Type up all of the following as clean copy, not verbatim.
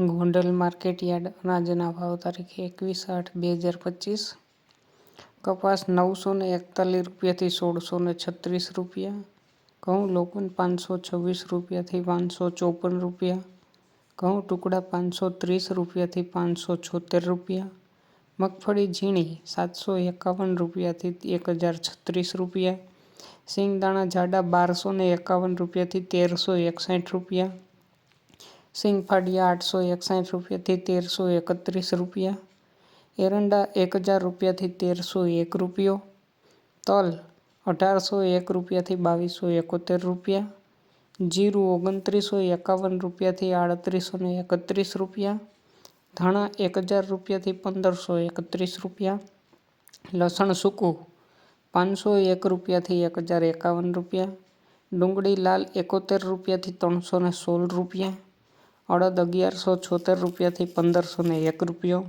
Gondal market yard અનાજના ભાવ તારીખ 21/8/2025। કપાસ 941 રૂપિયાથી 1636 રૂપિયા, ઘઉં લોકવન 526 રૂપિયાથી 554 રૂપિયા, ઘઉં ટુકડા 530 રૂપિયાથી 576 રૂપિયા, મગફળી ઝીણી 751 રૂપિયાથી 1036 રૂપિયા, સિંગદાણા જાડા 1251 રૂપિયાથી 1361 રૂપિયા, સિંગફાડિયા 861 રૂપિયાથી 1331 રૂપિયા, એરંડા 1000 રૂપિયાથી 1301 રૂપિયો, તલ 1801 રૂપિયાથી 2271 રૂપિયા, જીરું 2951 રૂપિયાથી 3831 રૂપિયા, ધાણા 1000 રૂપિયાથી 1531 રૂપિયા, લસણ સૂકું 501 રૂપિયાથી 1051 રૂપિયા, ડુંગળી લાલ 71 રૂપિયાથી 316 રૂપિયા, અડદ 1176 રૂપિયાથી 1501 રૂપિયો,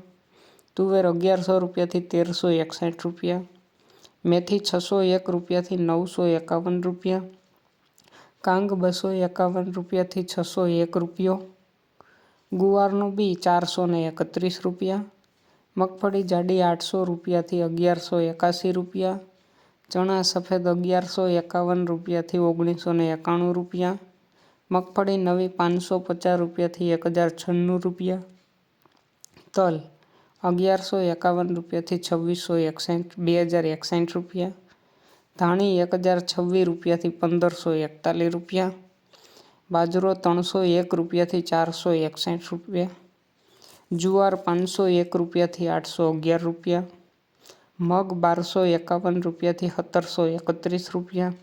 તુવેર 1100 રૂપિયાથી 1361 રૂપિયા, મેથી 601 રૂપિયાથી 951 રૂપિયા, કાંગ 251 રૂપિયાથી 601 રૂપિયો, ગુવારનું બી 431 રૂપિયા, મગફળી જાડી 800 રૂપિયાથી 1181 રૂપિયા, ચણા સફેદ 1151 રૂપિયાથી 1991 રૂપિયા, મગફળી નવી 550 રૂપિયાથી 1096 રૂપિયા, તલ 1151 રૂપિયાથી 2061 રૂપિયા, ધાણી 1026 રૂપિયાથી 1541 રૂપિયા, બાજરો 301 રૂપિયાથી 461 રૂપિયા, જુવાર 501 રૂપિયાથી 811 રૂપિયા, મગ 1251 રૂપિયાથી 1731 રૂપિયા,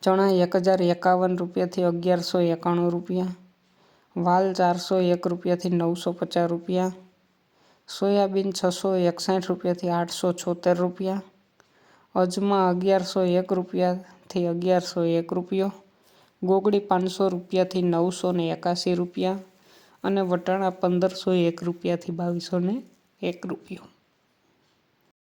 ચણા 1051 રૂપિયાથી 1191 રૂપિયા, વાલ 401 રૂપિયાથી 950 રૂપિયા, સોયાબીન 661 રૂપિયાથી 876 રૂપિયા, અજમા 1101 રૂપિયાથી 1101 રૂપિયો, ગોગડી 500 રૂપિયાથી 981 રૂપિયા અને વટાણા 1501 રૂપિયાથી 2201 રૂપિયો।